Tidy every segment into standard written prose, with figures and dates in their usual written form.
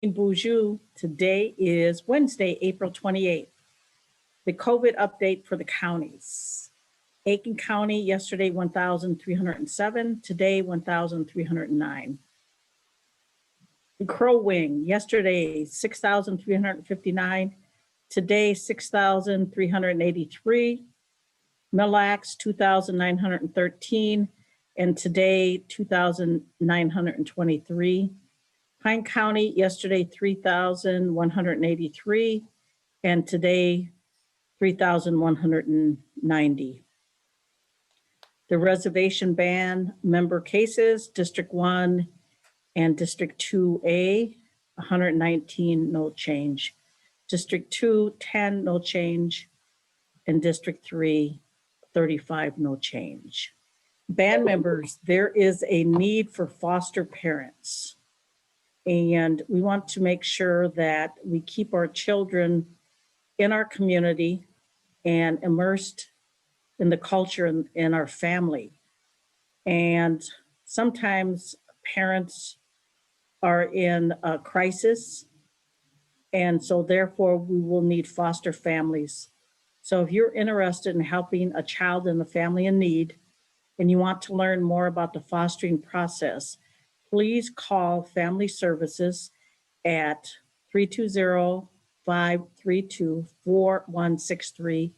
Bonjour. Today is Wednesday, April 28th. The COVID update for the counties. Aiken County, yesterday 1,307, today 1,309. Crow Wing, yesterday 6,359, today 6,383. Mille Lacs 2,913, and today 2,923. Pine County, yesterday 3,183, and today 3,190. The reservation ban member cases, District 1 and District 2A, 119, no change. District 2, 10, no change. And District 3, 35, no change. Band members, there is a need for foster parents. And we want to make sure that we keep our children in our community and immersed in the culture in our family. And sometimes parents are in a crisis, and so therefore we will need foster families. So if you're interested in helping a child in a family in need and you want to learn more about the fostering process, please call Family Services at 320-532-4163,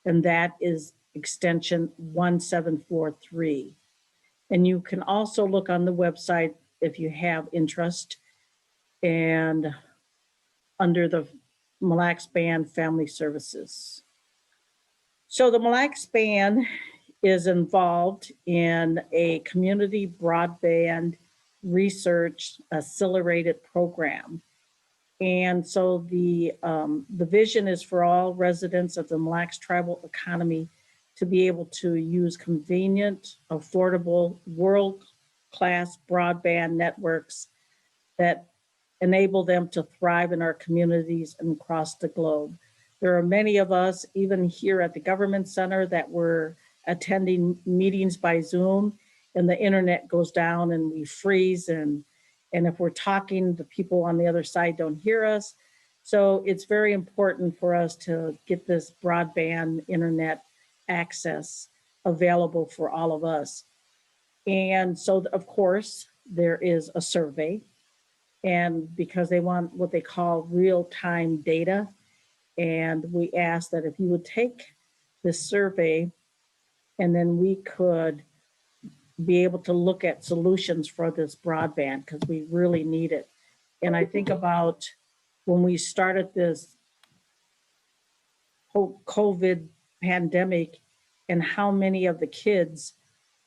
and that is extension 1743. And you can also look on the website if you have interest, and under the Mille Lacs Band Family Services. So the Mille Lacs Band is involved in a community broadband research accelerated program. And so the vision is for all residents of the Mille Lacs Tribal Economy to be able to use convenient, affordable, world-class broadband networks that enable them to thrive in our communities and across the globe. There are many of us, even here at the Government Center, that were attending meetings by Zoom, and the internet goes down and we freeze, and if we're talking, the people on the other side don't hear us. So it's very important for us to get this broadband internet access available for all of us. And so, of course, there is a survey, and because they want what they call real-time data, and we ask that if you would take this survey, and then we could be able to look at solutions for this broadband, because we really need it. And I think about when we started this whole COVID pandemic and how many of the kids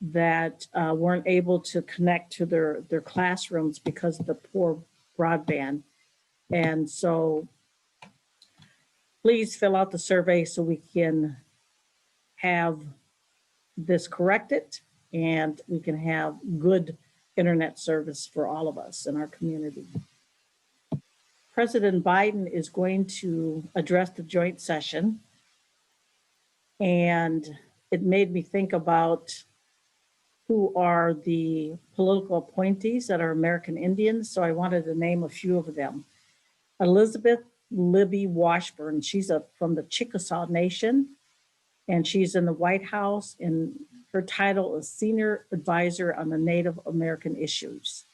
that weren't able to connect to their classrooms because of the poor broadband. And so please fill out the survey so we can have this corrected and we can have good internet service for all of us in our community. President Biden is going to address the joint session, and it made me think about who are the political appointees that are American Indians, so I wanted to name a few of them. Elizabeth Libby Washburn, she's from the Chickasaw Nation, and she's in the White House, and her title is Senior Advisor on the Native American Issues.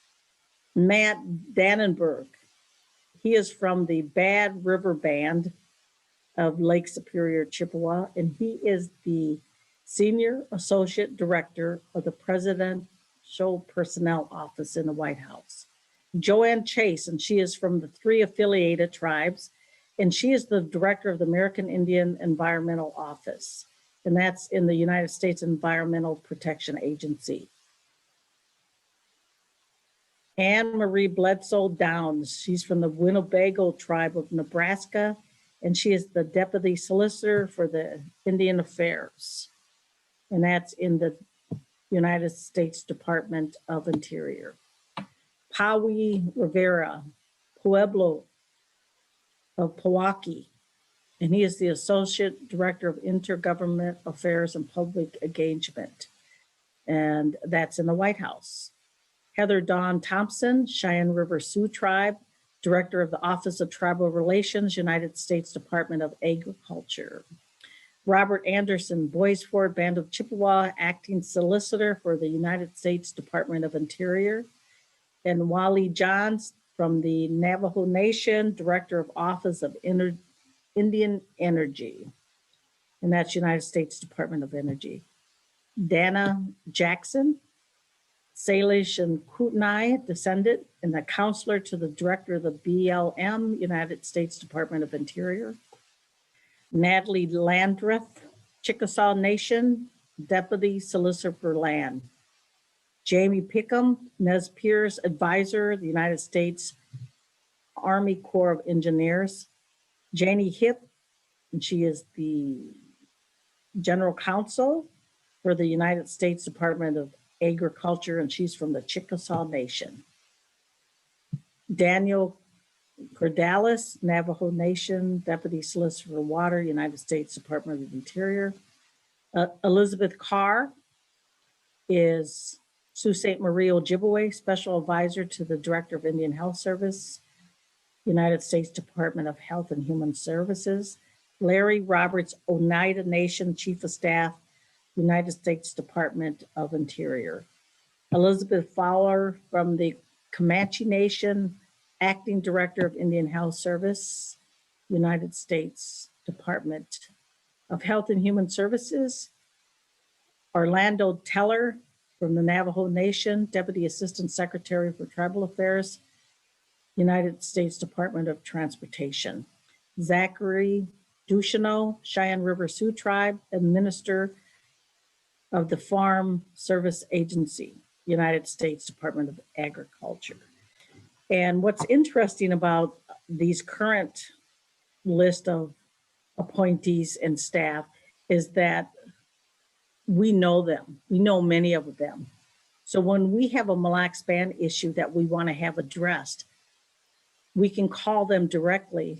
Matt Dannenberg, he is from the Bad River Band of Lake Superior, Chippewa, and he is the Senior Associate Director of the Presidential Personnel Office in the White House. Joanne Chase, and she is from the 3 affiliated tribes, and she is the Director of the American Indian Environmental Office, and that's in the United States Environmental Protection Agency. Anne Marie Bledsoe Downs, she's from the Winnebago tribe of Nebraska, and she is the Deputy Solicitor for the Indian Affairs, and that's in the United States Department of Interior. Pawi Rivera, Pueblo of Pewaukee, and he is the Associate Director of Intergovernment Affairs and Public Engagement, and that's in the White House. Heather Dawn Thompson, Cheyenne River Sioux Tribe, Director of the Office of Tribal Relations, United States Department of Agriculture. Robert Anderson, Boys Ford Band of Chippewa, Acting Solicitor for the United States Department of Interior. And Wally Johns from the Navajo Nation, Director of Office of Indian Energy. And that's United States Department of Energy. Dana Jackson, Salish and Kootenai descendant, and the counselor to the Director of the BLM, United States Department of Interior. Natalie Landreth, Chickasaw Nation, Deputy Solicitor for Land. Jamie Pickham, Nez Perce Advisor, the United States Army Corps of Engineers. Janie Hip, and she is the General Counsel for the United States Department of Agriculture, and she's from the Chickasaw Nation. Daniel Cordalis, Navajo Nation, Deputy Solicitor for Water, United States Department of Interior. Elizabeth Carr is Sault Ste. Marie Ojibwe, Special Advisor to the Director of Indian Health Service, United States Department of Health and Human Services. Larry Roberts, Oneida Nation, Chief of Staff, United States Department of Interior. Elizabeth Fowler from the Comanche Nation, Acting Director of Indian Health Service, United States Department of Health and Human Services. Orlando Teller from the Navajo Nation, Deputy Assistant Secretary for Tribal Affairs, United States Department of Transportation. Zachary Ducheneau, Cheyenne River Sioux Tribe, and Minister of the Farm Service Agency, United States Department of Agriculture. And what's interesting about these current list of appointees and staff is that we know them. We know many of them. So when we have a Mille Lacs Band issue that we want to have addressed, we can call them directly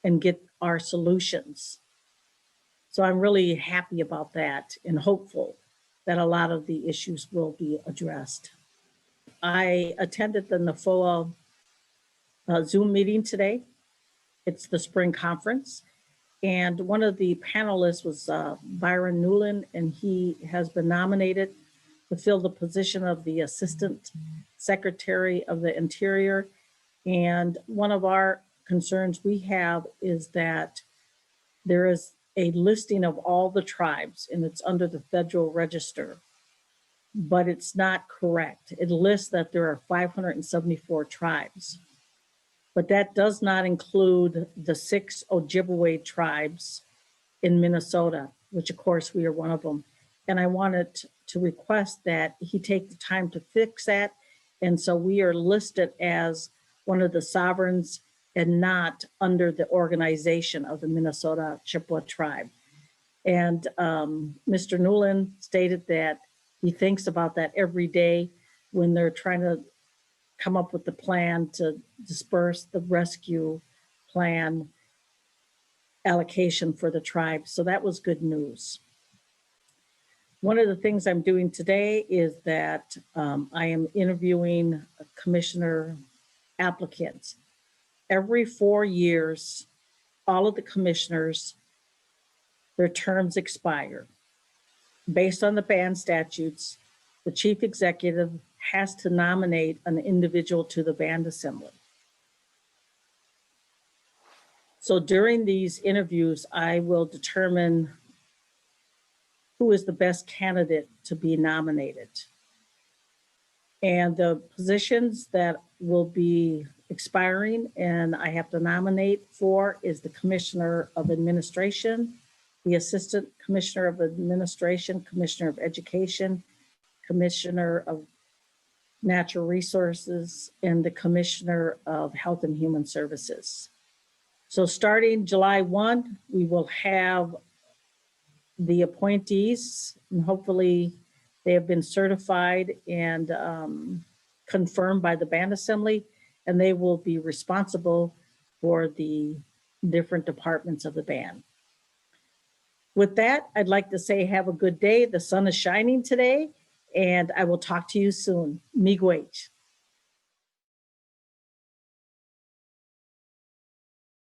and get our solutions. So I'm really happy about that and hopeful that a lot of the issues will be addressed. I attended the NAFOA Zoom meeting today. It's the spring conference. And one of the panelists was Byron Newland, and he has been nominated to fill the position of the Assistant Secretary of the Interior. And one of our concerns we have is that there is a listing of all the tribes, and it's under the Federal Register, but it's not correct. It lists that there are 574 tribes, but that does not include the 6 Ojibwe tribes in Minnesota, which of course we are one of them. And I wanted to request that he take the time to fix that. And so we are listed as one of the sovereigns and not under the organization of the Minnesota Chippewa tribe. And Mr. Newland stated that he thinks about that every day when they're trying to come up with the plan to disperse the rescue plan allocation for the tribe. So that was good news. One of the things I'm doing today is that I am interviewing commissioner applicants. Every 4 years, all of the commissioners, their terms expire. Based on the band statutes, the chief executive has to nominate an individual to the band assembly. So during these interviews, I will determine who is the best candidate to be nominated. And the positions that will be expiring and I have to nominate for is the Commissioner of Administration, the Assistant Commissioner of Administration, Commissioner of Education, Commissioner of Natural Resources, and the Commissioner of Health and Human Services. So starting July 1, we will have the appointees, and hopefully they have been certified and confirmed by the band assembly, and they will be responsible for the different departments of the band. With that, I'd like to say have a good day. The sun is shining today, and I will talk to you soon. Miigwech.